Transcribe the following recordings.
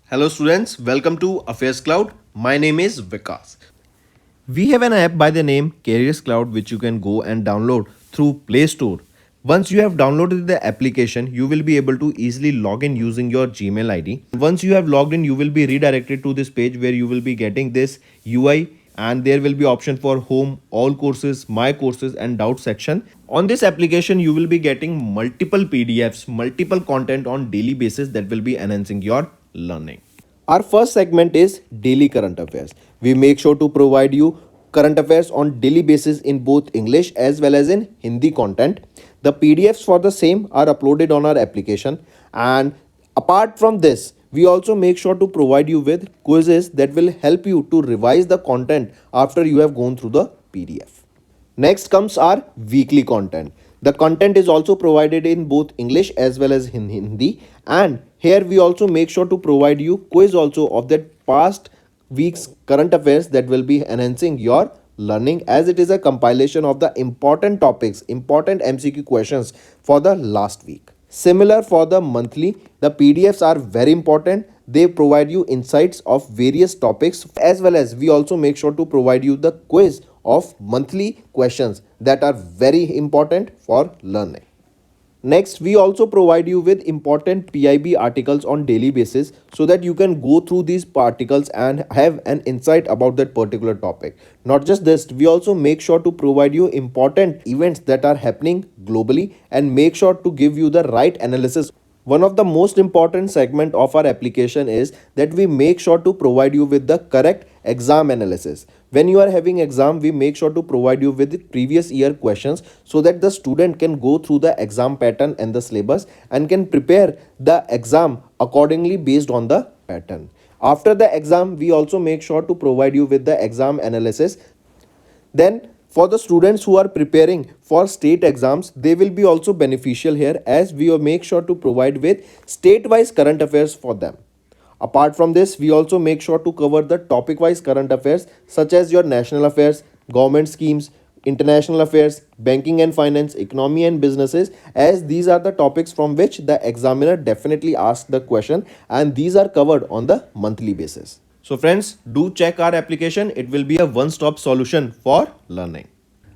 Hello students, welcome to AffairsCloud. My name is Vikas. We have an app by the name CareersCloud which you can go and download through Play Store. Once you have downloaded the application, you will be able to easily log in using your Gmail ID. Once you have logged in, you will be redirected to this page where you will be getting this UI and there will be option for home, all courses, my courses and doubt section. On this application, you will be getting multiple PDFs, multiple content on daily basis that will be enhancing your learning. Our first segment is daily current affairs. We make sure to provide you current affairs on daily basis in both English as well as in Hindi content. The PDFs for the same are uploaded on our application, and apart from this, we also make sure to provide you with quizzes that will help you to revise the content after you have gone through the PDF. Next comes our weekly content. The content is also provided in both English as well as in Hindi, and here we also make sure to provide you quiz also of that past week's current affairs that will be enhancing your learning, as it is a compilation of the important topics, important MCQ questions for the last week. Similar for the monthly, the PDFs are very important. They provide you insights of various topics, as well as we also make sure to provide you the quiz of monthly questions that are very important for learning. Next, we also provide you with important PIB articles on daily basis so that you can go through these articles and have an insight about that particular topic. Not just this, we also make sure to provide you important events that are happening globally and make sure to give you the right analysis. One of the most important segment of our application is that we make sure to provide you with the correct exam analysis. When you are having exam, we make sure to provide you with previous year questions so that the student can go through the exam pattern and the syllabus and can prepare the exam accordingly based on the pattern. After the exam, we also make sure to provide you with the exam analysis. Then for the students who are preparing for state exams, they will be also beneficial here, as we will make sure to provide with state-wise current affairs for them. Apart from this, we also make sure to cover the topic-wise current affairs such as your national affairs, government schemes, international affairs, banking and finance, economy and businesses, as these are the topics from which the examiner definitely asks the question, and these are covered on the monthly basis. So friends, do check our application. It will be a one-stop solution for learning.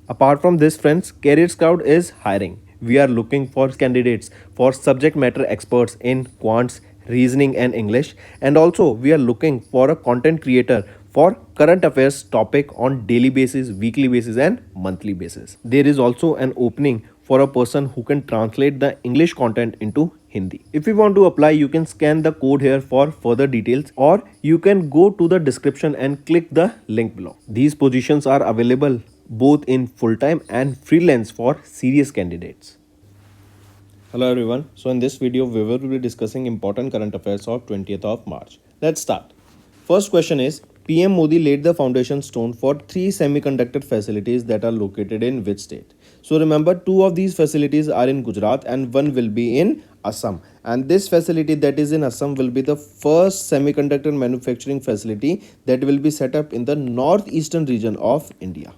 Apart from this, friends, CareersCloud is hiring. We are looking for candidates for subject matter experts in quants, reasoning and English, and also we are looking for a content creator for current affairs topic on daily basis, weekly basis and monthly basis. There is also an opening for a person who can translate the English content into Hindi. If you want to apply, you can scan the code here for further details, or you can go to the description and click the link below. These positions are available both in full-time and freelance for serious candidates. Hello everyone. So in this video, we will be discussing important current affairs of 20th of March. Let's start. First question is, PM Modi laid the foundation stone for 3 semiconductor facilities that are located in which state? So remember, 2 of these facilities are in Gujarat and 1 will be in Assam. And this facility that is in Assam will be the first semiconductor manufacturing facility that will be set up in the northeastern region of India.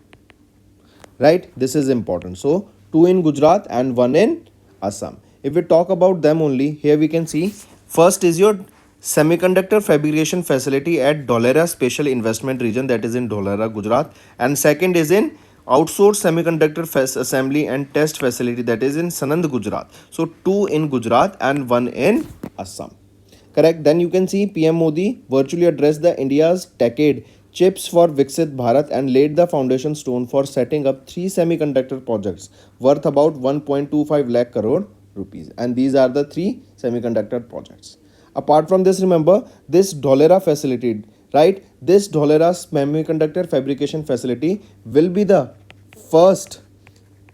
Right? This is important. So 2 in Gujarat and 1 in Assam. If we talk about them only, here we can see first is your semiconductor fabrication facility at Dholera Special Investment Region, that is in Dholera, Gujarat, and second is in outsourced semiconductor assembly and test facility that is in Sanand, Gujarat. So 2 in Gujarat and 1 in Assam. Correct. Then you can see PM Modi virtually addressed the India's decade Chips for Viksit Bharat and laid the foundation stone for setting up 3 semiconductor projects worth about 1.25 lakh crore rupees. And these are the 3 semiconductor projects. Apart from this, remember this Dholera facility, right? This Dholera semiconductor fabrication facility will be the first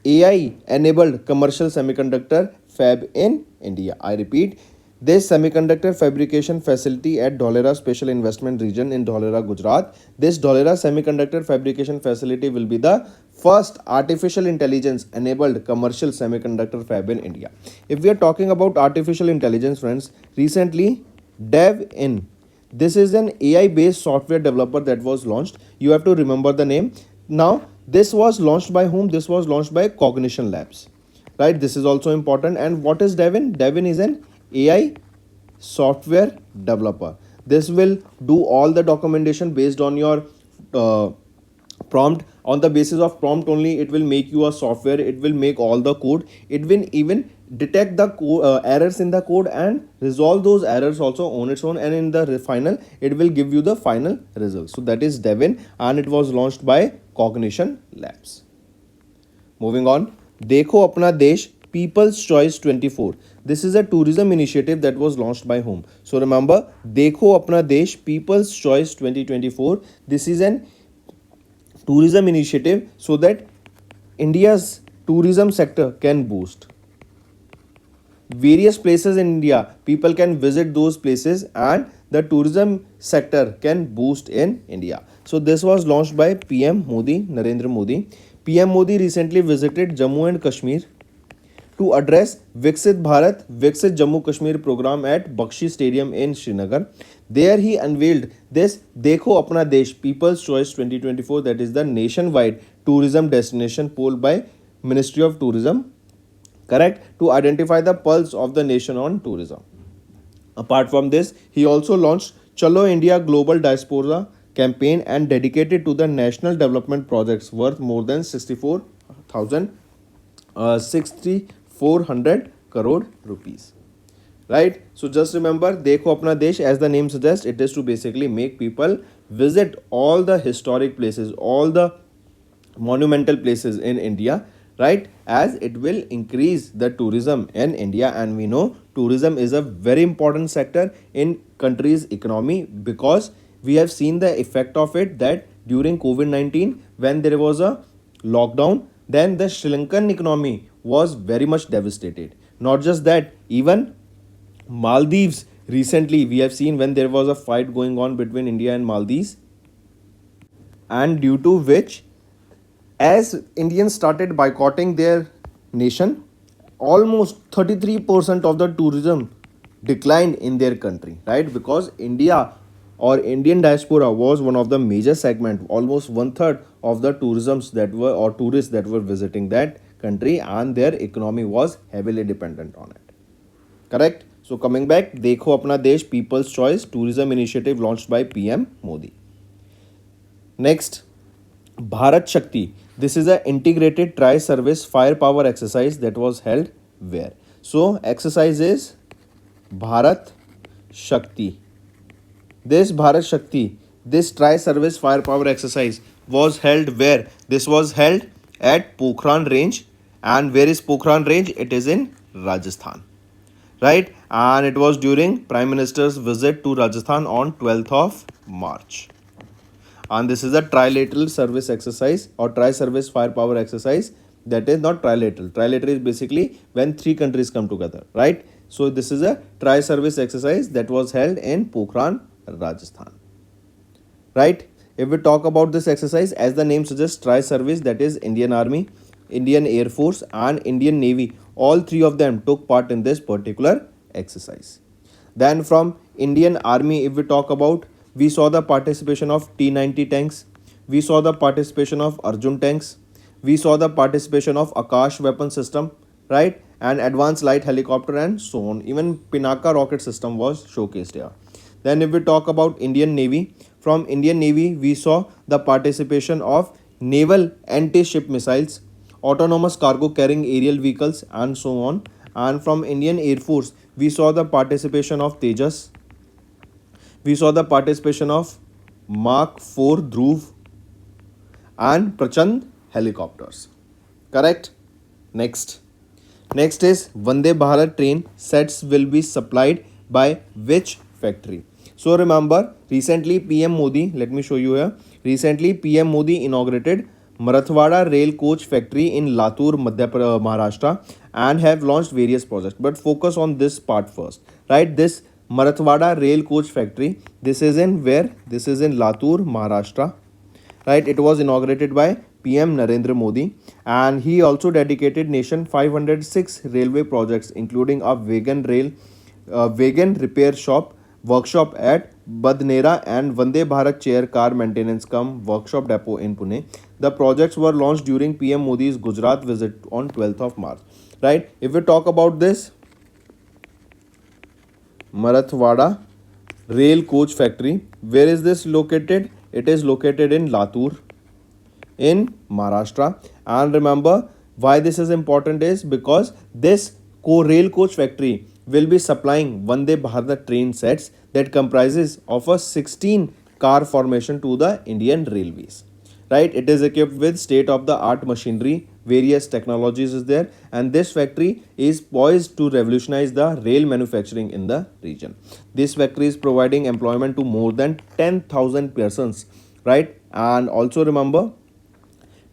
AI-enabled commercial semiconductor fab in India. I repeat, this semiconductor fabrication facility at Dholera Special Investment Region in Dholera, Gujarat. This Dholera semiconductor fabrication facility will be the first artificial intelligence enabled commercial semiconductor fab in India. If we are talking about artificial intelligence, friends, recently DevIn, this is an AI based software developer that was launched. You have to remember the name. Now, this was launched by whom? This was launched by Cognition Labs. Right? This is also important. And what is DevIn? DevIn is an AI software developer. This will do all the documentation based on your uh, prompt. On the basis of prompt only, it will make you a software, it will make all the code, it will even detect the errors in the code and resolve those errors also on its own, and in the final it will give you the final result. So that is Devin, and it was launched by Cognition Labs. Moving on, Dekho Apna Desh People's Choice 24. This is a tourism initiative that was launched by whom? So remember, Dekho Apna Desh People's Choice 2024. This is an tourism initiative so that India's tourism sector can boost. Various places in India, people can visit those places and the tourism sector can boost in India. So this was launched by PM Modi, Narendra Modi. PM Modi recently visited Jammu and Kashmir to address Viksit Bharat, Viksit Jammu Kashmir program at Bakshi Stadium in Srinagar. There he unveiled this Dekho Apna Desh People's Choice 2024, that is the nationwide tourism destination poll by Ministry of Tourism, correct, to identify the pulse of the nation on tourism. Apart from this, he also launched Chalo India Global Diaspora campaign and dedicated to the national development projects worth more than 6,400 crore rupees. Right? So just remember, Dekho Apna Desh, as the name suggests, it is to basically make people visit all the historic places, all the monumental places in India, right? As it will increase the tourism in India, and we know tourism is a very important sector in country's economy, because we have seen the effect of it that during COVID-19, when there was a lockdown, then the Sri Lankan economy was very much devastated. Not just that, even Maldives recently, we have seen when there was a fight going on between India and Maldives, and due to which, as Indians started boycotting their nation, almost 33% of the tourism declined in their country, right? Because India or Indian diaspora was one of the major segment, almost one third of the tourisms that were, or tourists that were visiting that country, and their economy was heavily dependent on it. Correct? So coming back, Dekho Apna Desh People's Choice Tourism Initiative launched by PM Modi. Next, Bharat Shakti. This is an integrated tri-service firepower exercise that was held where? So exercise is Bharat Shakti. This Bharat Shakti, this tri-service firepower exercise was held where? This was held at Pokhran range. And where is Pokhran range? It is in Rajasthan, right? And it was during Prime Minister's visit to Rajasthan on 12th of March. And this is a trilateral service exercise or tri-service firepower exercise. That is not trilateral. Trilateral is basically when three countries come together, right? So this is a tri-service exercise that was held in Pokhran, Rajasthan, right? If we talk about this exercise, as the name suggests, tri-service, that is Indian Army, Indian Air Force and Indian Navy, all three of them took part in this particular exercise. Then from Indian Army, if we talk about, we saw the participation of T-90 tanks, we saw the participation of Arjun tanks, we saw the participation of Akash weapon system, right, and advanced light helicopter and so on. Even Pinaka rocket system was showcased here. Then if we talk about Indian Navy, from Indian Navy we saw the participation of naval anti-ship missiles, autonomous cargo carrying aerial vehicles and so on. And from Indian Air Force we saw the participation of Tejas, we saw the participation of Mark 4 Dhruv and Prachand helicopters. Correct? Next. Next is Vande Bharat train sets will be supplied by which factory? So remember, recently PM Modi, let me show you here. Recently PM Modi inaugurated Marathwada rail coach factory in Latur, Maharashtra, and have launched various projects. But focus on this part first, right? This Marathwada rail coach factory, this is in where? This is in Latur, Maharashtra, right? It was inaugurated by PM Narendra Modi, and he also dedicated nation 506 railway projects, including a wagon repair shop, workshop at Badnera and Vande Bharat chair car maintenance cum workshop depot in Pune. The projects were launched during PM Modi's Gujarat visit on 12th of March. Right? If we talk about this Marathwada rail coach factory. Where is this located? It is located in Latur in Maharashtra. And remember why this is important is because this rail coach factory will be supplying Vande Bharat train sets that comprises of a 16 car formation to the Indian Railways. Right, it is equipped with state of the art machinery, various technologies is there, and this factory is poised to revolutionize the rail manufacturing in the region. This factory is providing employment to more than 10,000 persons, right? And also remember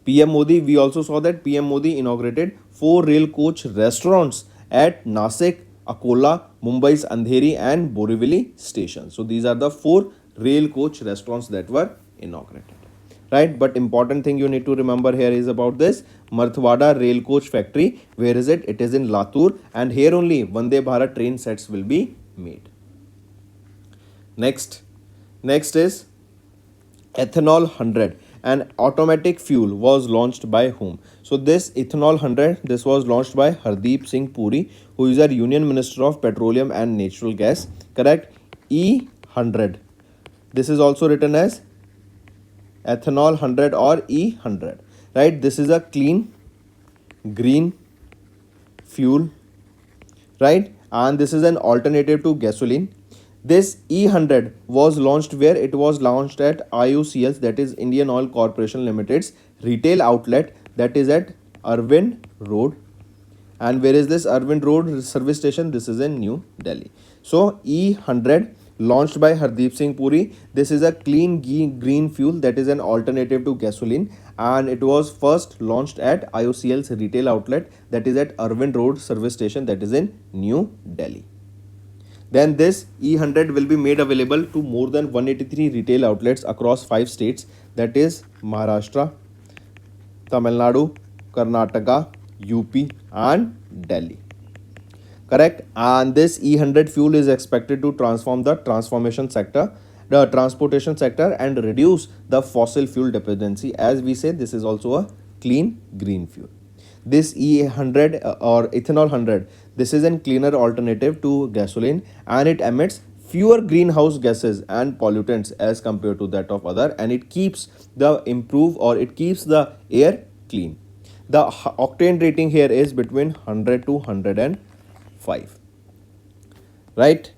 PM Modi, we also saw that PM Modi inaugurated 4 rail coach restaurants at Nasik, Akola, Mumbai's Andheri and Borivali stations. So these are the 4 rail coach restaurants that were inaugurated. Right, but important thing you need to remember here is about this Marthwada rail coach factory. Where is it? It is in Latur, and here only Vande Bharat train sets will be made. Next is ethanol 100, an automatic fuel was launched by whom? So this ethanol 100, this was launched by Hardeep Singh Puri, who is our Union Minister of Petroleum and Natural Gas. Correct? E100. This is also written as ethanol 100 or E100. Right? This is a clean green fuel, right? And this is an alternative to gasoline. This E100 was launched where? It was launched at IOCL's, that is Indian Oil Corporation Limited's retail outlet, that is at Arvind Road. And where is this Arvind Road service station? This is in New Delhi. So E100 launched by Hardeep Singh Puri. This is a clean green fuel that is an alternative to gasoline, and it was first launched at IOCL's retail outlet, that is at Arvind Road service station, that is in New Delhi. Then this E100 will be made available to more than 183 retail outlets across 5 states, that is Maharashtra, Tamil Nadu, Karnataka, UP and Delhi. Correct? And this E100 fuel is expected to transform the transportation sector and reduce the fossil fuel dependency. As we say, this is also a clean green fuel. This E100 or ethanol 100, this is a cleaner alternative to gasoline, and it emits fewer greenhouse gases and pollutants as compared to that of other, and it keeps the air clean. The octane rating here is between 100 to 105. Right?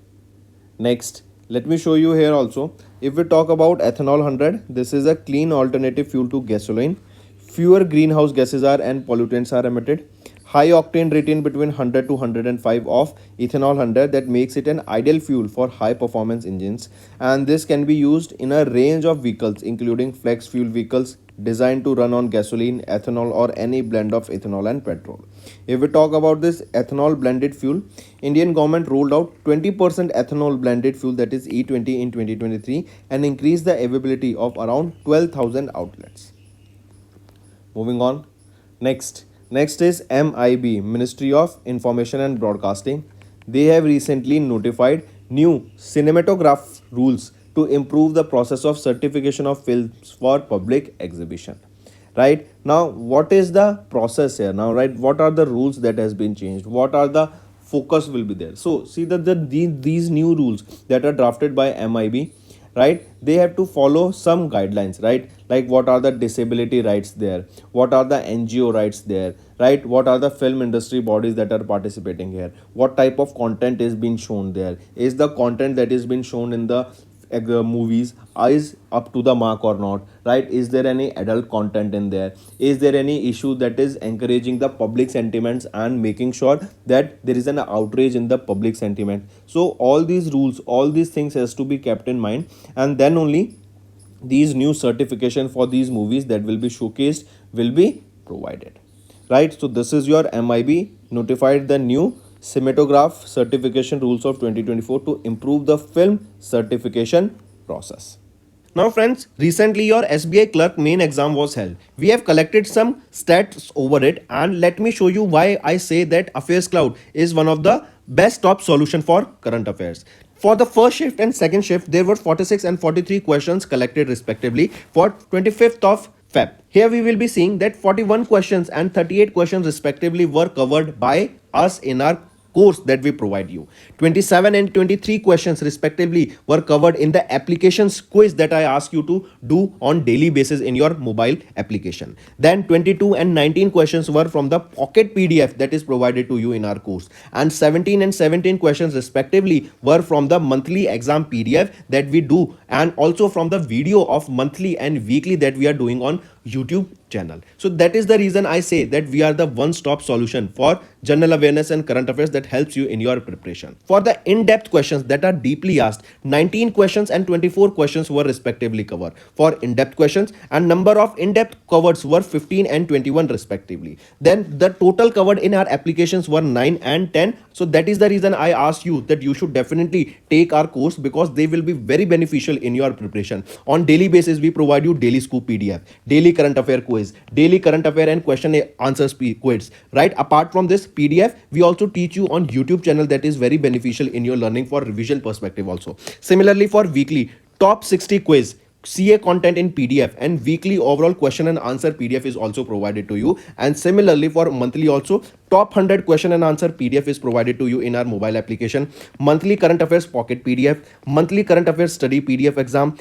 Next, let me show you here also. If we talk about ethanol 100, this is a clean alternative fuel to gasoline. Fewer greenhouse gases are and pollutants are emitted. High octane rating between 100 to 105 of ethanol 100, that makes it an ideal fuel for high performance engines, and this can be used in a range of vehicles including flex fuel vehicles designed to run on gasoline, ethanol or any blend of ethanol and petrol. If we talk about this ethanol blended fuel, Indian government rolled out 20% ethanol blended fuel, that is E20 in 2023, and increased the availability of around 12,000 outlets. Moving on. Next is MIB, Ministry of Information and Broadcasting. They have recently notified new cinematograph rules to improve the process of certification of films for public exhibition. Right? Now, what is the process here? Now, right, what are the rules that has been changed? What are the focus will be there? So, see that these new rules that are drafted by MIB, right, they have to follow some guidelines, right? Like what are the disability rights there, what are the NGO rights there, right? What are the film industry bodies that are participating here, what type of content is being shown there, is the content that is being shown in the movies is up to the mark or not, right? Is there any adult content in there, is there any issue that is encouraging the public sentiments and making sure that there is an outrage in the public sentiment. So all these rules, all these things has to be kept in mind, and then only these new certification for these movies that will be showcased will be provided, right? So this is your MIB notified the new cinematograph certification rules of 2024 to improve the film certification process. Now friends, recently your SBI clerk main exam was held. We have collected some stats over it, and let me show you why I say that AffairsCloud is one of the best top solution for current affairs. For the first shift and second shift, there were 46 and 43 questions collected respectively for 25th of Feb. Here we will be seeing that 41 questions and 38 questions respectively were covered by us in our course that we provide you. 27 and 23 questions respectively were covered in the applications quiz that I ask you to do on daily basis in your mobile application. Then 22 and 19 questions were from the pocket PDF that is provided to you in our course, and 17 and 17 questions respectively were from the monthly exam PDF that we do, and also from the video of monthly and weekly that we are doing on YouTube channel. So that is the reason I say that we are the one-stop solution for general awareness and current affairs that helps you in your preparation. For the in-depth questions that are deeply asked, 19 questions and 24 questions were respectively covered for in-depth questions, and number of in-depth covers were 15 and 21 respectively. Then the total covered in our applications were 9 and 10. So that is the reason I asked you that you should definitely take our course, because they will be very beneficial in your preparation. On daily basis, we provide you daily scoop PDF, daily current affair quiz, daily current affair and question answers quiz, right? Apart from this PDF, we also teach you on YouTube channel that is very beneficial in your learning for revision perspective also. Similarly, for weekly, top 60 quiz, CA content in PDF, and weekly overall question and answer PDF is also provided to you. And similarly for monthly also, top 100 question and answer PDF is provided to you in our mobile application. Monthly current affairs pocket PDF, monthly current affairs study PDF exam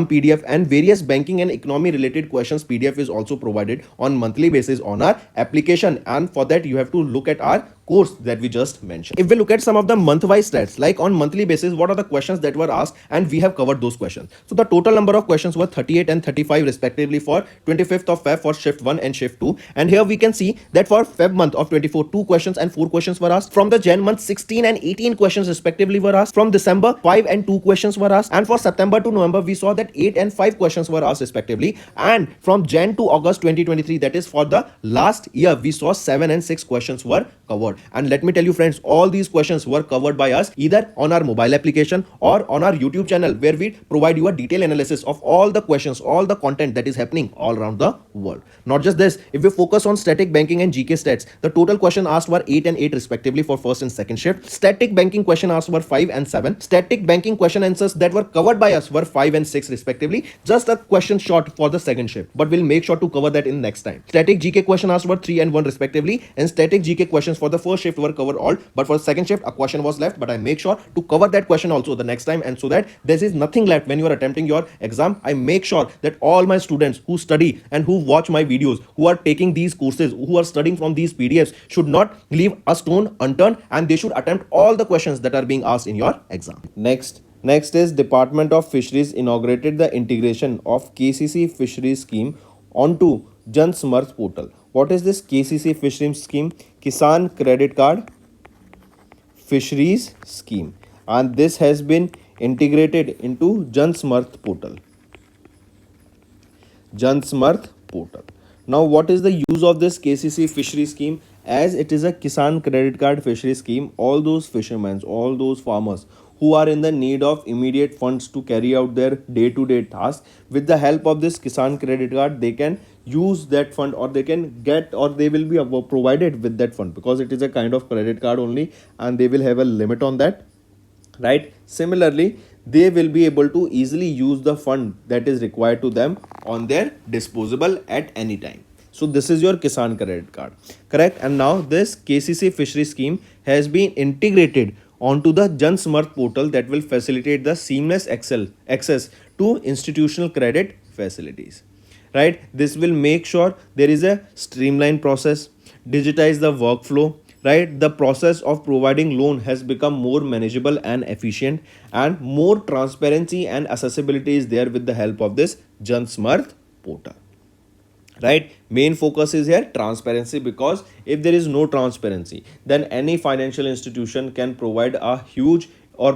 PDF, and various banking and economy related questions PDF is also provided on monthly basis on our application. And for that you have to look at our course that we just mentioned. If we look at some of the month-wise stats, like on monthly basis, what are the questions that were asked, and we have covered those questions. So the total number of questions were 38 and 35 respectively for 25th of Feb for shift 1 and shift 2. And here we can see that for Feb month of 24, 2 questions and 4 questions were asked. From the Jan month, 16 and 18 questions respectively were asked. From December, 5 and 2 questions were asked. And for September to November, we saw that 8 and 5 questions were asked respectively. And from Jan to August 2023, that is for the last year, we saw 7 and 6 questions were covered. And let me tell you friends, all these questions were covered by us either on our mobile application or on our YouTube channel, where we provide you a detailed analysis of all the questions, all the content that is happening all around the world. Not just this, if we focus on static banking and GK stats, the total question asked were 8 and 8 respectively for first and second shift. Static banking question asked were 5 and 7. Static banking question answers that were covered by us were 5 and 6 respectively. Just a question short for the second shift, but we'll make sure to cover that in next time. Static GK question asked were 3 and 1 respectively, and static GK questions for the first shift were covered all, but for the second shift a question was left, but I make sure to cover that question also the next time, and so that there is nothing left when you are attempting your exam. I make sure that all my students who study and who watch my videos, who are taking these courses, who are studying from these PDFs, should not leave a stone unturned, and they should attempt all the questions that are being asked in your exam. Next is Department of Fisheries inaugurated the integration of KCC fisheries scheme onto Jan Samarth portal. What is this KCC fisheries scheme? Kisan Credit Card Fisheries Scheme, and this has been integrated into Jan Samarth portal. Jan Samarth portal. Now, what is the use of this KCC fishery scheme? As it is a Kisan Credit Card fishery scheme, all those fishermen, all those farmers who are in the need of immediate funds to carry out their day-to-day tasks, with the help of this Kisan Credit Card, they can use that fund, or they can get, or they will be provided with that fund, because it is a kind of credit card only, and they will have a limit on that, right? Similarly, they will be able to easily use the fund that is required to them on their disposable at any time. So this is your Kisan Credit Card, correct? And now this KCC fishery scheme has been integrated onto the Jan Samarth portal that will facilitate the seamless access to institutional credit facilities, right? This will make sure there is a streamlined process, digitize the workflow, right? The process of providing loan has become more manageable and efficient, and more transparency and accessibility is there with the help of this Jan Samarth portal, right? Main focus is here transparency, because if there is no transparency, then any financial institution can provide a huge or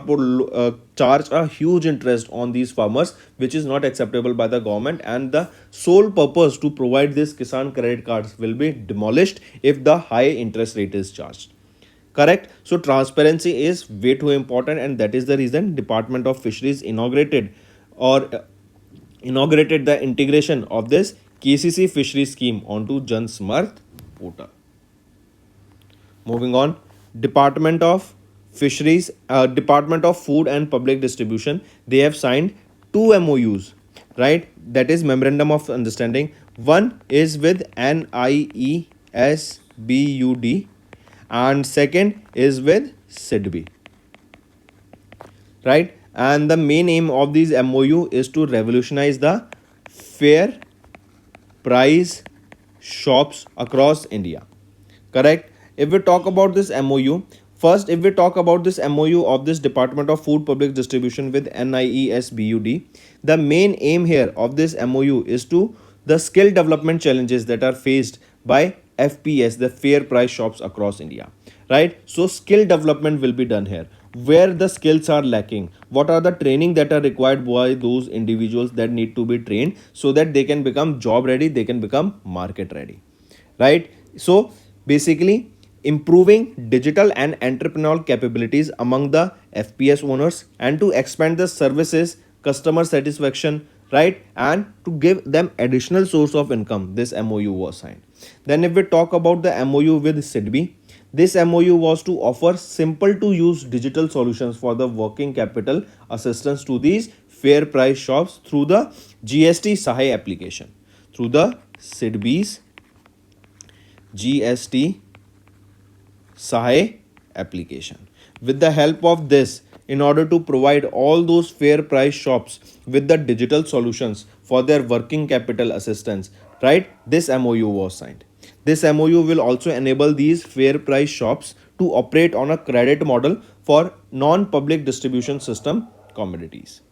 charge a huge interest on these farmers, which is not acceptable by the government, and the sole purpose to provide this Kisan credit cards will be demolished if the high interest rate is charged, correct? So transparency is way too important, and that is the reason Department of Fisheries inaugurated the integration of this KCC fishery scheme onto Jan Samarth portal. Moving on, Department of Fisheries, Department of Food and Public Distribution, they have signed 2 MOUs, right? That is Memorandum of Understanding. One is with NIESBUD, and second is with SIDBI, right? And the main aim of these MOU is to revolutionize the fair price shops across India. Correct? If we talk about this MOU, first, if we talk about this MOU of this Department of Food Public Distribution with NIESBUD, the main aim here of this MOU is to the skill development challenges that are faced by FPS, the fair price shops across India. Right? So, skill development will be done here. Where the skills are lacking, what are the training that are required by those individuals that need to be trained so that they can become job ready, they can become market ready, right? So basically improving digital and entrepreneurial capabilities among the FPS owners and to expand the services, customer satisfaction, right, and to give them additional source of income, this MOU was signed. Then if we talk about the MOU with SIDBI, this MOU was to offer simple to use digital solutions for the working capital assistance to these fair price shops through the GST Sahay application, through the SIDBI's GST Sahay application. With the help of this, in order to provide all those fair price shops with the digital solutions for their working capital assistance, right? This MOU was signed. This MOU will also enable these fair price shops to operate on a credit model for non-public distribution system commodities,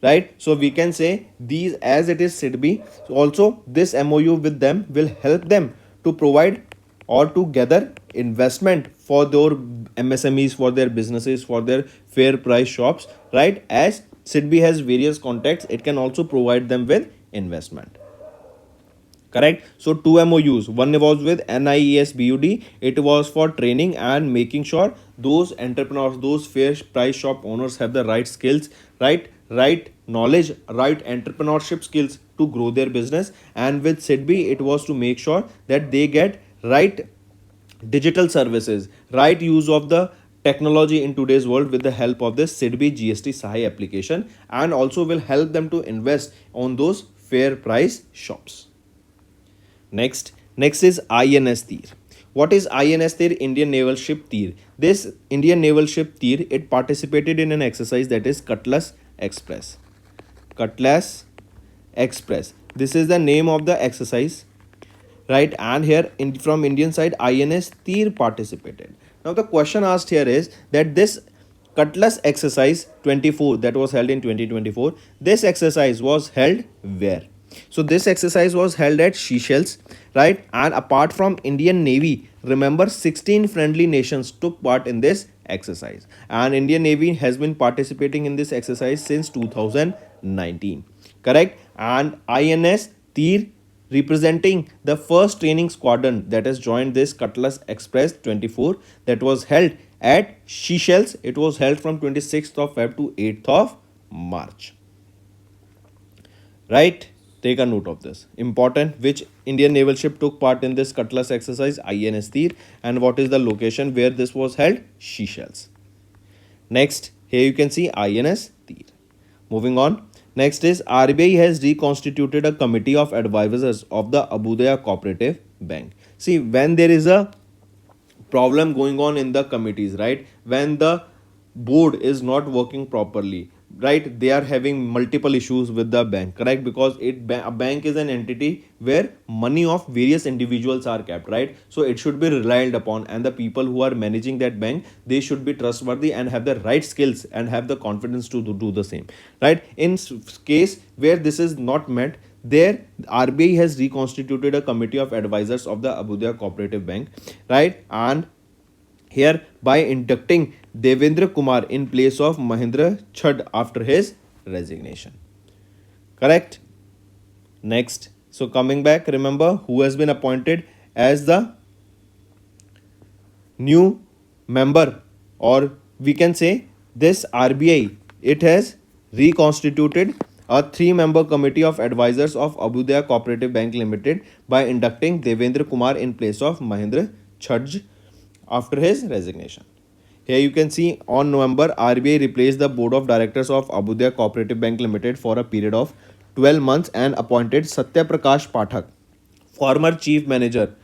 right? So we can say these, as it is SIDBI, also this MOU with them will help them to provide or to gather investment for their MSMEs, for their businesses, for their fair price shops, right? As SIDBI has various contacts, it can also provide them with investment. Correct? So two MOUs. One was with NIESBUD. It was for training and making sure those entrepreneurs, those fair price shop owners have the right skills, right knowledge, right entrepreneurship skills to grow their business. And with SIDBI, it was to make sure that they get right digital services, right use of the technology in today's world with the help of this SIDBI GST Sahay application, and also will help them to invest on those fair price shops. Next is INS Tir. What is INS Tir? Indian Naval Ship Tir. This Indian Naval Ship Tir, it participated in an exercise that is Cutlass Express. Cutlass Express. This is the name of the exercise, right? And here from Indian side, INS Tir participated. Now the question asked here is that this Cutlass exercise 24 that was held in 2024, this exercise was held where? So this exercise was held at Seychelles, right? And apart from Indian Navy, remember 16 friendly nations took part in this exercise, and Indian Navy has been participating in this exercise since 2019. Correct? And INS Tir, representing the first training squadron that has joined this Cutlass Express 24 that was held at Seychelles. It was held from 26th of Feb to 8th of March. Right? Take a note of this. Important. Which Indian naval ship took part in this Cutlass exercise? INS Tir. And what is the location where this was held? Seychelles. Next, here you can see INS Tir. Moving on. Next is RBI has reconstituted a committee of advisors of the Abudaya Cooperative Bank. See, when there is a problem going on in the committees, right? When the board is not working properly, right? They are having multiple issues with the bank, correct? Because a bank is an entity where money of various individuals are kept, right? So it should be relied upon, and the people who are managing that bank, they should be trustworthy and have the right skills and have the confidence to do the same, right? In case where this is not met, there RBI has reconstituted a committee of advisors of the Abudaya Cooperative Bank, right? And here by inducting Devendra Kumar in place of Mahendra Chad after his resignation. Correct? Next. So coming back, remember who has been appointed as the new member, or we can say this RBI, it has reconstituted a 3-member committee of advisors of Abudaya Cooperative Bank Limited by inducting Devendra Kumar in place of Mahendra Chadj after his resignation. Here you can see on November, RBI replaced the board of directors of Abudaya Cooperative Bank Limited for a period of 12 months and appointed Satya Prakash Pathak, former chief manager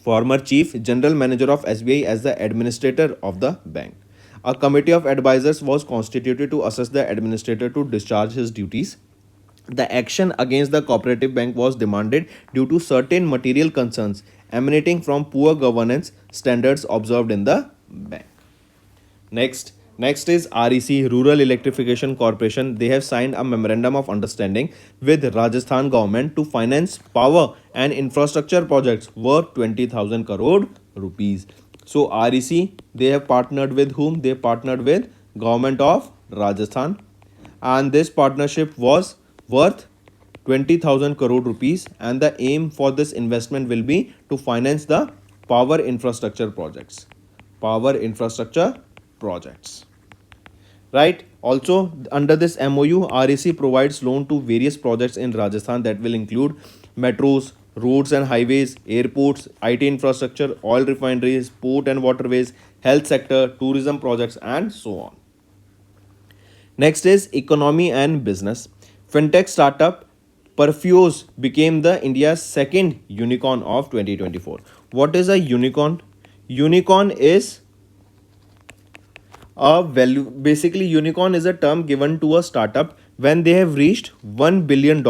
former chief general manager of SBI as the administrator of the bank. A committee of advisors was constituted to assess the administrator to discharge his duties. The action against the cooperative bank was demanded due to certain material concerns emanating from poor governance standards observed in the bank. Next is REC, Rural Electrification Corporation. They have signed a memorandum of understanding with Rajasthan government to finance power and infrastructure projects worth 20,000 crore rupees. So REC, they have partnered with whom? They partnered with government of Rajasthan, and this partnership was worth 20,000 crore rupees, and the aim for this investment will be to finance the power infrastructure projects. Power infrastructure projects. Right? Also, under this MOU, REC provides loan to various projects in Rajasthan that will include metros, roads and highways, airports, IT infrastructure, oil refineries, port and waterways, health sector, tourism projects, and so on. Next is economy and business. Fintech startup Perfios became the India's second unicorn of 2024. What is a unicorn? Unicorn is a value. Basically, unicorn is a term given to a startup when they have reached $1 billion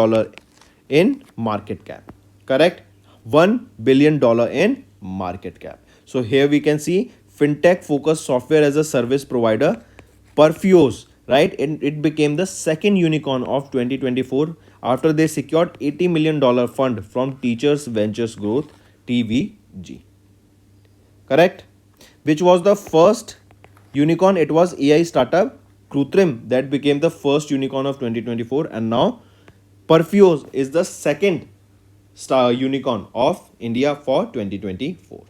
in market cap. Correct? $1 billion in market cap. So here we can see fintech focused software as a service provider Perfios, right? It became the second unicorn of 2024 after they secured $80 million fund from Teachers Ventures Growth TVG. Correct? Which was the first unicorn? It was AI startup Krutrim that became the first unicorn of 2024, and now Perfios is the second star unicorn of India for 2024.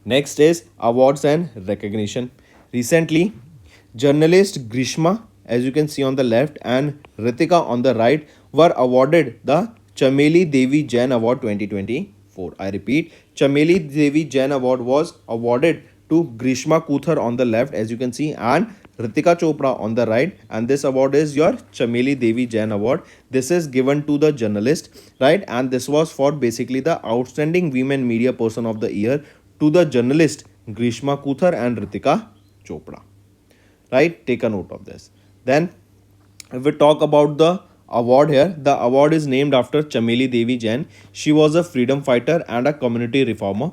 Next is awards and recognition. Recently, journalist Grishma, as you can see on the left, and Ritika on the right were awarded the Chameli Devi Jain Award 2024. I repeat, Chameli Devi Jain Award was awarded to Grishma Kuthar on the left, as you can see, and Ritika Chopra on the right, and this award is your Chameli Devi Jain Award. This is given to the journalist, right? And this was for basically the outstanding women media person of the year to the journalist Grishma Kuthar and Ritika Chopra. Right? Take a note of this. Then, if we talk about the award here, the award is named after Chameli Devi Jain. She was a freedom fighter and a community reformer.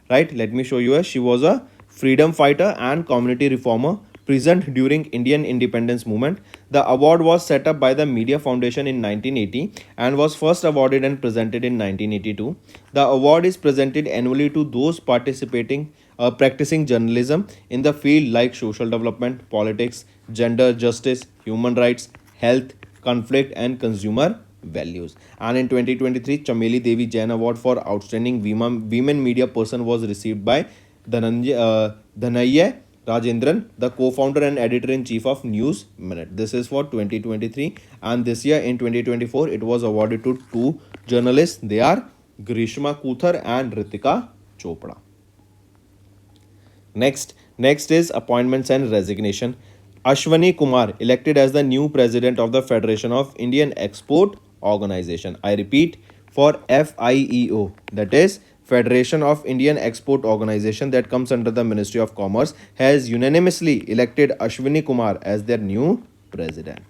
Right? Let me show you her. She was a freedom fighter and community reformer present during Indian independence movement. The award was set up by the Media Foundation in 1980 and was first awarded and presented in 1982. The award is presented annually to those practicing journalism in the field like social development, politics, gender justice, human rights, health, conflict, and consumer values. And in 2023, Chameli Devi Jain Award for Outstanding Women Media Person was received by Dhanaya Rajendran, the co-founder and editor-in-chief of News Minute. This is for 2023, and this year in 2024, it was awarded to two journalists. They are Grishma Kuthar and Ritika Chopra. Next is appointments and resignation. Ashwani Kumar elected as the new president of the Federation of Indian Export Organization. I repeat, for FIEO, that is Federation of Indian Export Organization, that comes under the Ministry of Commerce, has unanimously elected Ashwani Kumar as their new president.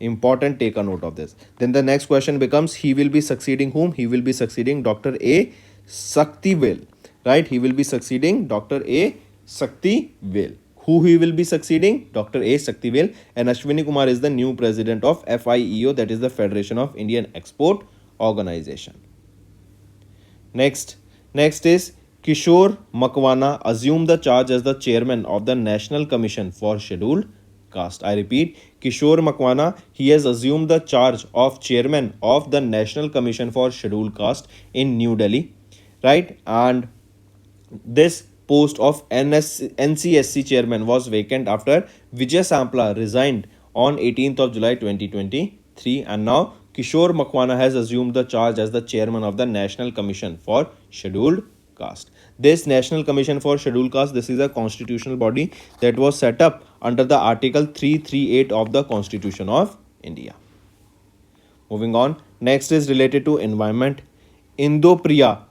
Important, take a note of this. Then the next question becomes, he will be succeeding whom? He will be succeeding Dr. A. Saktivel. Right? He will be succeeding Dr. A. Saktivel. Who he will be succeeding? Dr. A. Saktivel. And Ashwani Kumar is the new president of FIEO, that is the Federation of Indian Export Organization. Next is Kishore Makwana assumed the charge as the chairman of the National Commission for Scheduled Caste. I repeat, Kishore Makwana, he has assumed the charge of chairman of the National Commission for Scheduled Caste in New Delhi. Right? And this post of NCSC chairman was vacant after Vijay Sampla resigned on 18th of July 2023, and now Kishore Makwana has assumed the charge as the chairman of the National Commission for Scheduled Caste. This National Commission for Scheduled Caste, this is a constitutional body that was set up under the Article 338 of the Constitution of India. Moving on, next is related to environment. Indopriya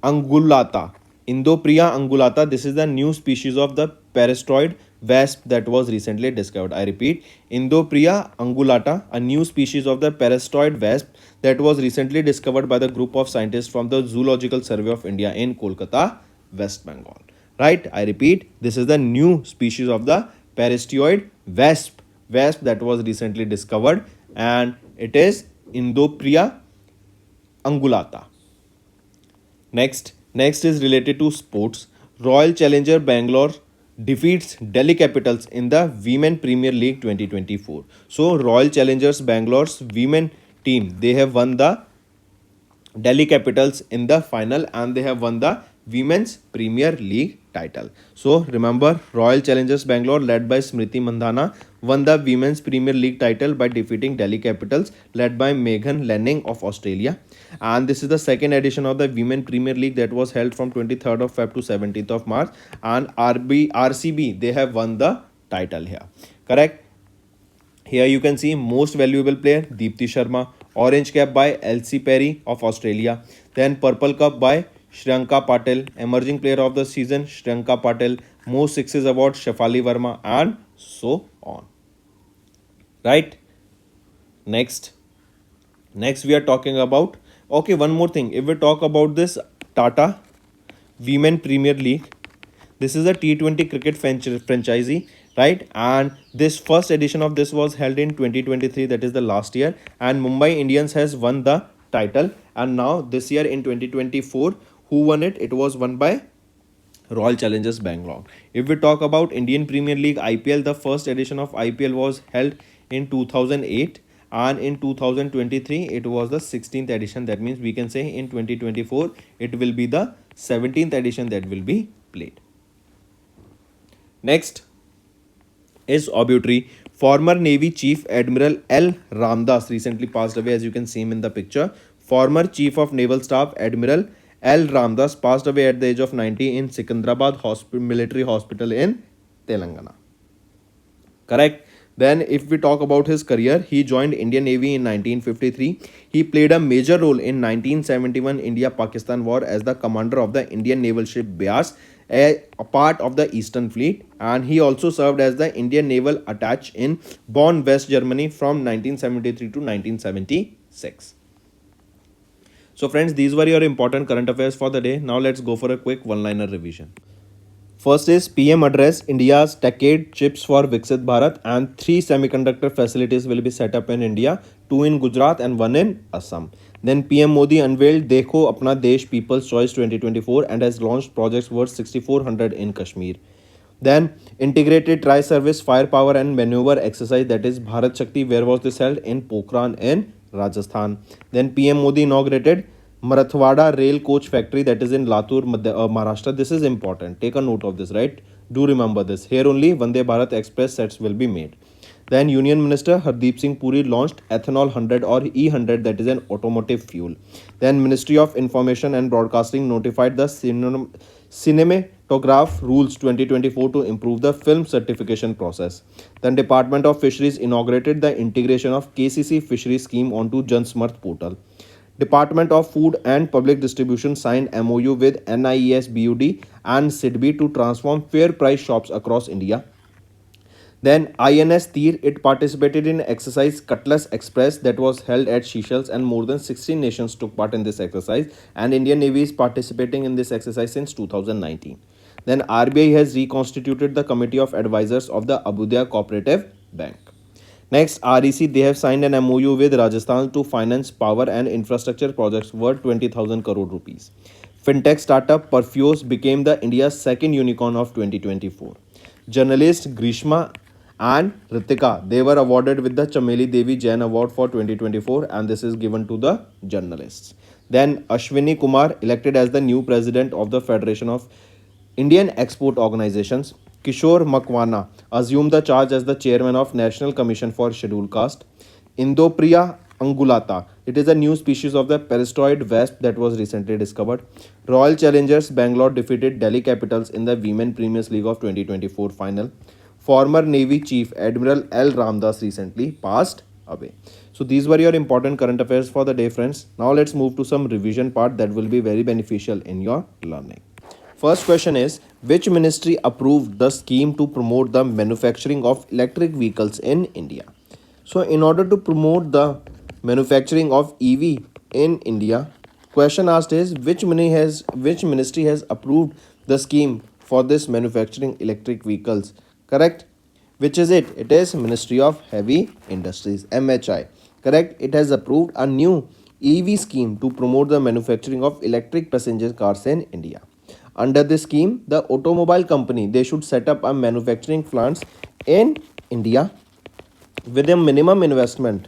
angulata. Indopriya angulata. This is the new species of the parasitoid wasp that was recently discovered. I repeat, Indopriya angulata, a new species of the parasitoid wasp that was recently discovered by the group of scientists from the Zoological Survey of India in Kolkata, West Bengal. Right? I repeat, this is the new species of the parasitoid wasp that was recently discovered, and it is Indopriya angulata. Next is related to sports. Royal Challenger Bangalore defeats Delhi Capitals in the Women Premier League 2024. So Royal Challengers Bangalore's women team, they have won the Delhi Capitals in the final, and they have won the Women's Premier League title. So remember, Royal Challengers Bangalore, led by Smriti Mandhana, won the Women's Premier League title by defeating Delhi Capitals, led by Megan Lanning of Australia. And this is the second edition of the Women Premier League that was held from 23rd of Feb to 17th of March. And RCB, they have won the title here. Correct? Here you can see most valuable player Deepti Sharma, orange cap by Elsie Perry of Australia, then purple cup by Shriyanka Patel, emerging player of the season Shriyanka Patel, most sixes award Shefali Verma, and so on. Right? Next we are talking about, okay, one more thing. If we talk about this Tata Women Premier League, this is a T20 cricket franchisee, right? And this first edition of this was held in 2023, that is the last year, and Mumbai Indians has won the title. And now this year in 2024, who won it? It was won by Royal Challengers Bangalore. If we talk about Indian Premier League IPL, the first edition of IPL was held in 2008, and in 2023 it was the 16th edition. That means we can say in 2024 it will be the 17th edition that will be played. Next is obituary. Former Navy Chief Admiral L. Ramdas recently passed away, as you can see him in the picture. Former Chief of Naval Staff Admiral L. Ramdas passed away at the age of 90 in Secunderabad Military Hospital in Telangana. Correct? Then if we talk about his career, he joined Indian Navy in 1953. He played a major role in 1971 India-Pakistan War as the commander of the Indian naval ship Beas, a part of the Eastern Fleet, and he also served as the Indian naval attaché in Bonn, West Germany from 1973 to 1976. So friends, these were your important current affairs for the day. Now let's go for a quick one-liner revision. First is PM address India's decade chips for Viksit Bharat, and 3 semiconductor facilities will be set up in India, 2 in Gujarat and 1 in Assam. Then PM Modi unveiled Dekho Apna Desh People's Choice 2024 and has launched projects worth 6,400 in Kashmir. Then integrated tri-service firepower and maneuver exercise, that is Bharat Shakti. Where was this held? In Pokhran in Rajasthan. Then PM Modi inaugurated Marathwada rail coach factory, that is in Latur, Maharashtra. This is important. Take a note of this, right? Do remember this. Here only Vande Bharat Express sets will be made. Then Union Minister Hardeep Singh Puri launched Ethanol 100 or E100, that is an automotive fuel. Then Ministry of Information and Broadcasting notified the Cinematograph Rules 2024 to improve the film certification process. Then Department of Fisheries inaugurated the integration of KCC fishery scheme onto JanSmarth portal. Department of Food and Public Distribution signed MOU with NIES BUD and SIDBI to transform fair price shops across India. Then INS Tir, it participated in exercise Cutlass Express that was held at Seychelles, and more than 16 nations took part in this exercise, and Indian Navy is participating in this exercise since 2019. Then RBI has reconstituted the Committee of Advisors of the Abudaya Cooperative Bank. Next, REC, they have signed an MOU with Rajasthan to finance power and infrastructure projects worth 20,000 crore rupees. Fintech startup Perfios became the India's second unicorn of 2024. Journalist Grishma and Ritika, they were awarded with the Chameli Devi Jain Award for 2024, and this is given to the journalists. Then Ashwini Kumar elected as the new president of the Federation of Indian Export Organizations. Kishore Makwana assumed the charge as the chairman of National Commission for Scheduled Caste. Indopriya angulata, it is a new species of the parasitoid wasp that was recently discovered. Royal Challengers Bangalore defeated Delhi Capitals in the Women Premier League of 2024 final. Former Navy Chief Admiral L. Ramdas recently passed away. So these were your important current affairs for the day, friends. Now let's move to some revision part that will be very beneficial in your learning. First question is, which ministry approved the scheme to promote the manufacturing of electric vehicles in India? So in order to promote the manufacturing of EV in India, question asked is, which ministry has approved the scheme for this manufacturing electric vehicles? Correct? Which is it? It is Ministry of Heavy Industries, MHI. Correct? It has approved a new EV scheme to promote the manufacturing of electric passenger cars in India. Under this scheme, the automobile company, they should set up a manufacturing plants in India with a minimum investment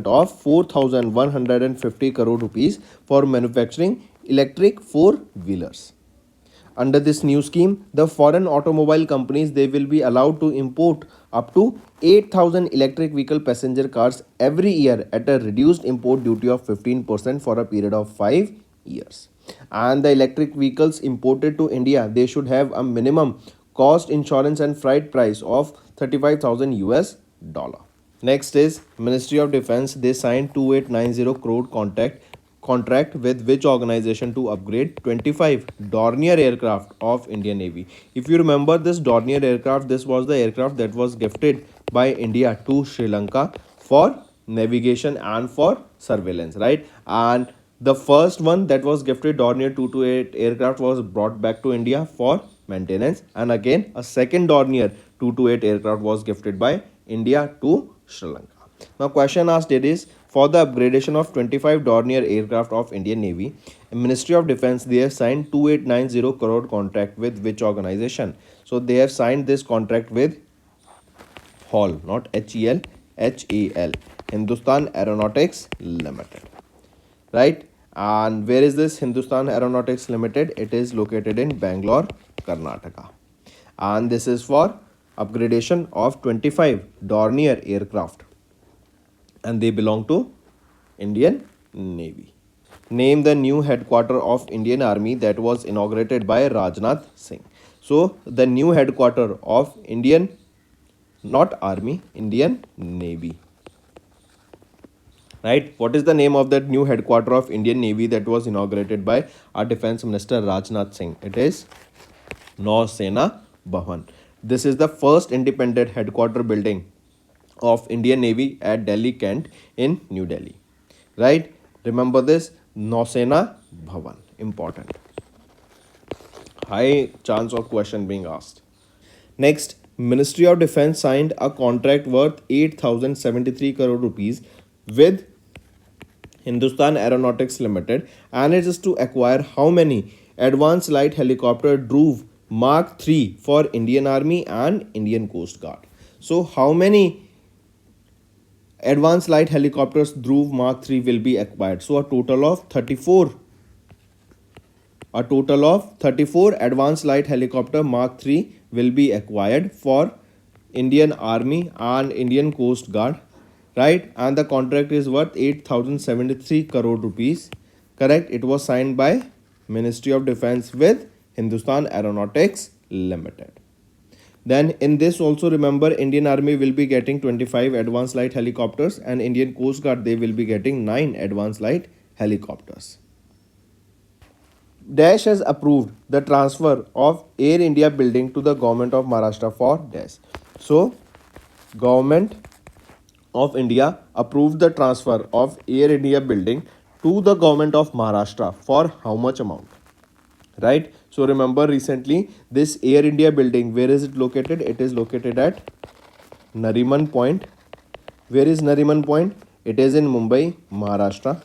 of 4150 crore rupees for manufacturing electric four wheelers. Under this new scheme, the foreign automobile companies, they will be allowed to import up to 8,000 electric vehicle passenger cars every year at a reduced import duty of 15% for a period of 5 years. And the electric vehicles imported to India, they should have a minimum cost, insurance and freight price of 35,000 US dollar. Next is Ministry of Defense. They signed 2890 crore contract with which organization to upgrade 25 Dornier aircraft of Indian Navy. If you remember this Dornier aircraft, this was the aircraft that was gifted by India to Sri Lanka for navigation and for surveillance, right? And the first one that was gifted, Dornier 228 aircraft, was brought back to India for maintenance, and again a second Dornier 228 aircraft was gifted by India to Sri Lanka. Now question asked it is, for the upgradation of 25 Dornier aircraft of Indian Navy, Ministry of Defense, they have signed 2890 crore contract with which organization? So they have signed this contract with HAL, not HEL, HAL, Hindustan Aeronautics Limited, right? And where is this Hindustan Aeronautics Limited? It is located in Bangalore, Karnataka. And this is for upgradation of 25 Dornier aircraft, and they belong to Indian Navy. Name the new headquarter of Indian Army that was inaugurated by Rajnath Singh. So the new headquarter of Indian, not Army, Indian Navy. Right? What is the name of that new headquarter of Indian Navy that was inaugurated by our Defense Minister Rajnath Singh? It is Nausena Bhavan. This is the first independent headquarter building of Indian Navy at Delhi Kent in New Delhi. Right? Remember this, Nausena Bhavan. Important. High chance of question being asked. Next, Ministry of Defense signed a contract worth 8,073 crore rupees with Hindustan Aeronautics Limited, and it is to acquire how many advanced light helicopter Dhruv Mark III for Indian Army and Indian Coast Guard. So how many advanced light helicopters Dhruv Mark III will be acquired? So a total of 34 advanced light helicopter Mark III will be acquired for Indian Army and Indian Coast Guard, right? And the contract is worth 8,073 crore rupees. Correct? It was signed by Ministry of Defense with Hindustan Aeronautics Limited. Then in this also, remember, Indian Army will be getting 25 advanced light helicopters and Indian Coast Guard, they will be getting 9 advanced light helicopters. Dash has approved the transfer of Air India building to the government of Maharashtra for Dash. So government of India approved the transfer of Air India building to the government of Maharashtra for how much amount? Right? So remember, recently this Air India building, where is it located? It is located at Nariman Point. Where is Nariman Point? It is in Mumbai, Maharashtra.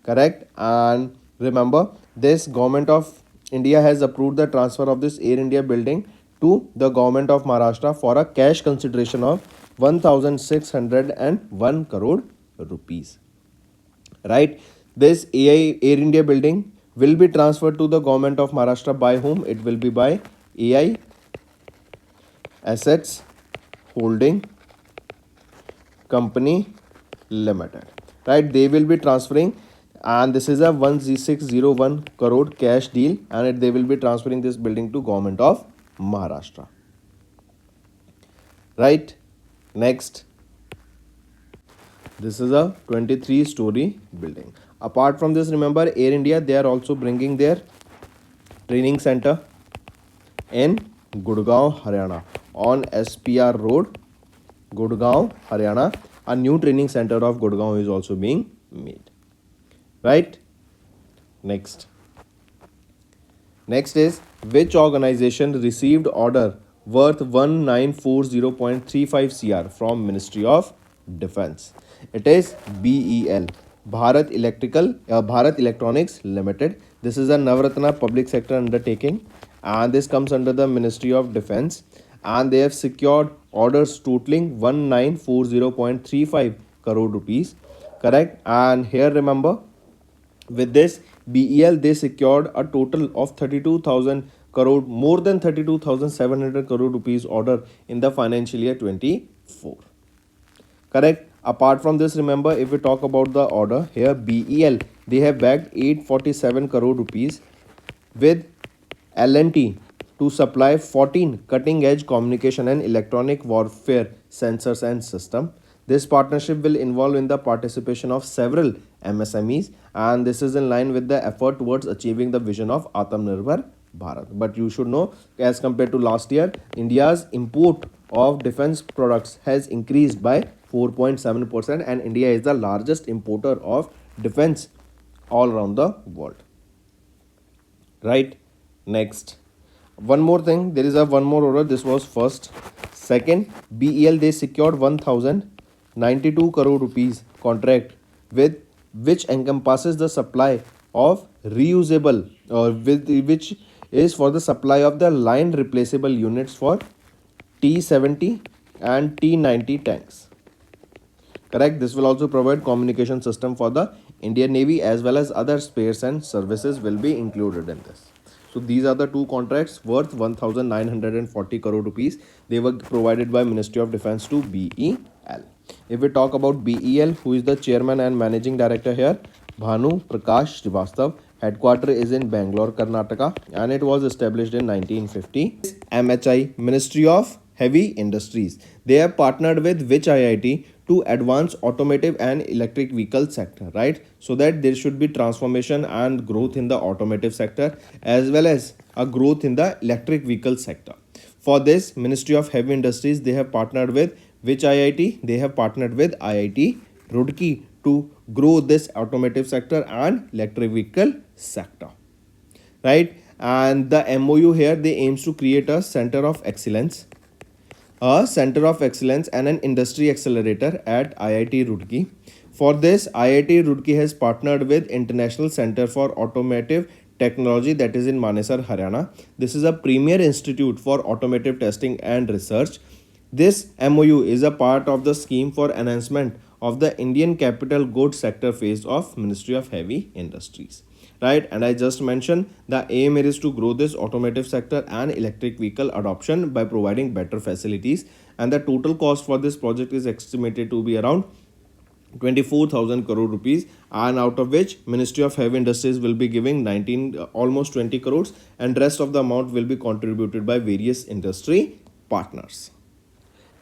Correct? And remember, this government of India has approved the transfer of this Air India building to the government of Maharashtra for a cash consideration of 1,601 crore rupees. Right? This Air India building will be transferred to the government of Maharashtra by whom? It will be by AI Assets Holding Company Limited. Right? They will be transferring, and this is a 1,601 crore cash deal, and they will be transferring this building to government of Maharashtra. Right? Next, this is a 23-story building. Apart from this, remember Air India, they are also bringing their training center in Gurgaon, Haryana on SPR Road, Gurgaon, Haryana. A new training center of Gurgaon is also being made. Right? Next. Next is which organization received order worth 1940.35 CR from Ministry of Defense? It is BEL, Bharat Electronics Limited. This is a Navratna public sector undertaking, and this comes under the Ministry of Defense, and they have secured orders totaling 1940.35 crore rupees. Correct? And here remember, with this, BEL they secured a total of 32,000 crore, more than 32,700 crore rupees order in the financial year 24. Correct. Apart from this, remember, if we talk about the order here, BEL they have bagged 847 crore rupees with L&T to supply 14 cutting-edge communication and electronic warfare sensors and system. This partnership will involve in the participation of several MSMEs, and this is in line with the effort towards achieving the vision of Atmanirbhar Bharat. But you should know, as compared to last year, India's import of defense products has increased by 4.7%, and India is the largest importer of defense all around the world. Right? Next, one more thing, there is a one more order. This was first. Second, BEL they secured 1092 crore rupees contract with which encompasses the supply of reusable, or with which is for the supply of the line replaceable units for T-70 and T-90 tanks. Correct. This will also provide communication system for the Indian Navy, as well as other spares and services will be included in this. So these are the two contracts worth 1940 crore rupees. They were provided by Ministry of Defense to BEL. If we talk about BEL, who is the chairman and managing director here? Bhanu Prakash Srivastav. Headquarter is in Bangalore, Karnataka, and it was established in 1950. MHI, Ministry of Heavy Industries. They have partnered with which IIT to advance automotive and electric vehicle sector, right? So that there should be transformation and growth in the automotive sector, as well as a growth in the electric vehicle sector. For this, Ministry of Heavy Industries, they have partnered with which IIT? They have partnered with IIT Roorkee to grow this automotive sector and electric vehicle sector, right? And the MOU here, they aims to create a center of excellence and an industry accelerator at IIT Roorkee. For this, IIT Roorkee has partnered with International Center for Automotive Technology, that is in Manesar, Haryana. This is a premier institute for automotive testing and research. This MOU is a part of the scheme for enhancement of the Indian capital goods sector phase of Ministry of Heavy Industries. Right, and I just mentioned the aim is to grow this automotive sector and electric vehicle adoption by providing better facilities, and the total cost for this project is estimated to be around 24,000 crore rupees, and out of which Ministry of Heavy Industries will be giving 19 almost 20 crores, and rest of the amount will be contributed by various industry partners.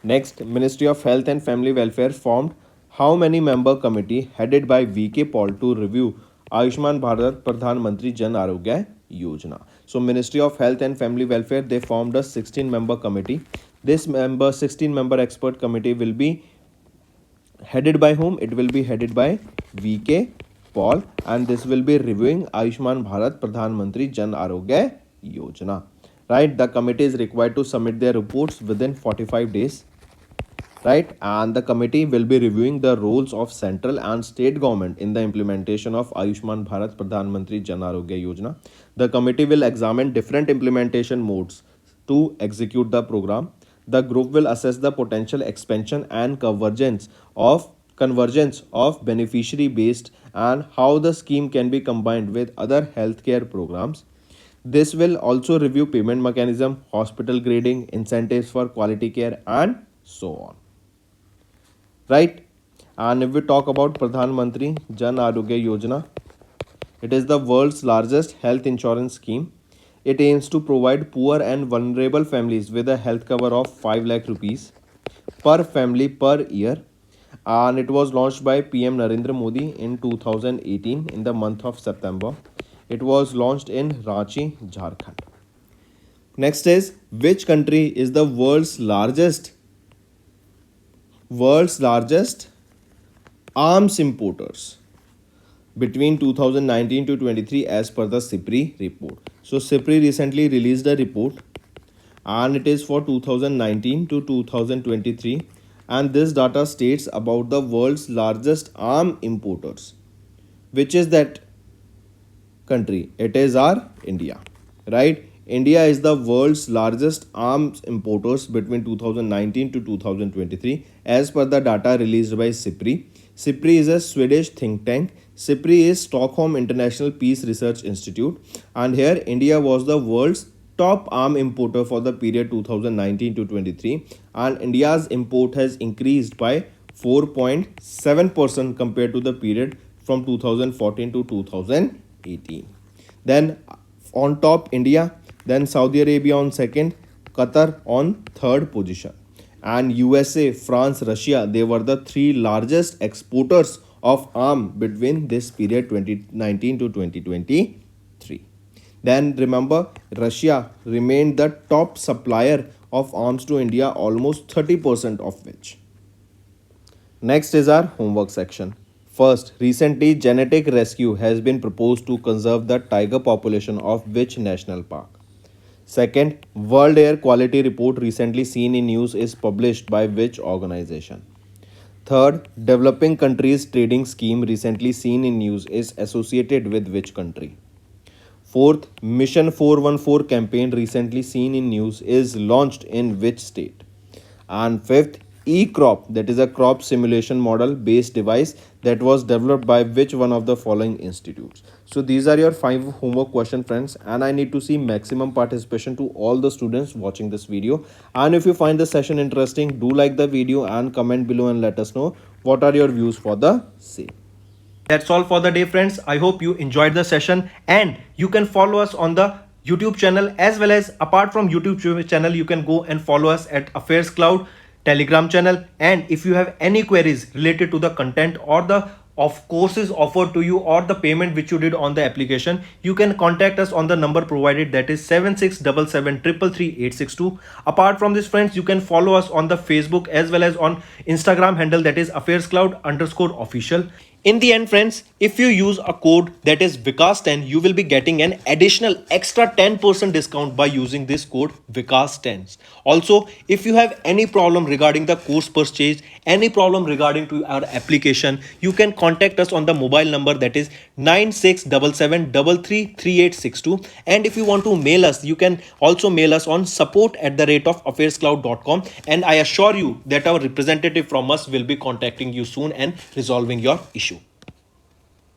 Next, Ministry of Health and Family Welfare formed how many member committee headed by VK Paul to review Ayushman Bharat Pradhan Mantri Jan Arogya Yojana. So Ministry of Health and Family Welfare, they formed a 16-member committee. This 16-member expert committee will be headed by whom? It will be headed by VK Paul, and this will be reviewing Ayushman Bharat Pradhan Mantri Jan Arogya Yojana. Right, the committee is required to submit their reports within 45 days. Right, and the committee will be reviewing the roles of central and state government in the implementation of Ayushman Bharat Pradhan Mantri Jan Arogya Yojana. The committee will examine different implementation modes to execute the program. The group will assess the potential expansion and convergence of beneficiary based, and how the scheme can be combined with other healthcare programs. This will also review payment mechanism, hospital grading, incentives for quality care, and so on. Right? And if we talk about Pradhan Mantri Jan Arogya Yojana, it is the world's largest health insurance scheme. It aims to provide poor and vulnerable families with a health cover of 5 lakh rupees. per family per year, and it was launched by PM Narendra Modi in 2018 in the month of September. It was launched in Ranchi, Jharkhand. Next is, which country is the world's largest arms importers between 2019 to 23 as per the SIPRI report. So SIPRI recently released a report and it is for 2019 to 2023, and this data states about the world's largest arm importers. Which is that country? It is our India, right? India is the world's largest arms importers between 2019 to 2023 as per the data released by SIPRI. SIPRI is a Swedish think tank. SIPRI is Stockholm International Peace Research Institute, and here India was the world's top arm importer for the period 2019 to 23, and India's import has increased by 4.7% compared to the period from 2014 to 2018. Then on top India, then Saudi Arabia on second, Qatar on third position, and USA, France, Russia, they were the three largest exporters of arm between this period 2019 to 2023. Then remember, Russia remained the top supplier of arms to India, almost 30% of which. Next is our homework section. First, recently genetic rescue has been proposed to conserve the tiger population of which national park? Second, World Air Quality Report recently seen in news is published by which organization? Third, Developing Countries Trading Scheme recently seen in news is associated with which country? Fourth, Mission 414 campaign recently seen in news is launched in which state? And fifth, eCrop, that is a crop simulation model based device that was developed by which one of the following institutes? So these are your 5 homework question, friends, and I need to see maximum participation to all the students watching this video. And if you find the session interesting, do like the video and comment below and let us know what are your views for the same. That's all for the day, friends. I hope you enjoyed the session, and you can follow us on the YouTube channel, as well as apart from YouTube channel, you can go and follow us at AffairsCloud Telegram channel. And if you have any queries related to the content or the of courses offered to you or the payment which you did on the application, you can contact us on the number provided, that is 7677333862. Apart from this, friends, you can follow us on the Facebook as well as on Instagram handle, that is AffairsCloud_official. In the end, friends, if you use a code that is Vikas10, you will be getting an additional extra 10% discount by using this code Vikas10. Also, if you have any problem regarding the course purchase, any problem regarding to our application, you can contact us on the mobile number, that is 9677333862. And if you want to mail us, you can also mail us on support@affairscloud.com, and I assure you that our representative from us will be contacting you soon and resolving your issue.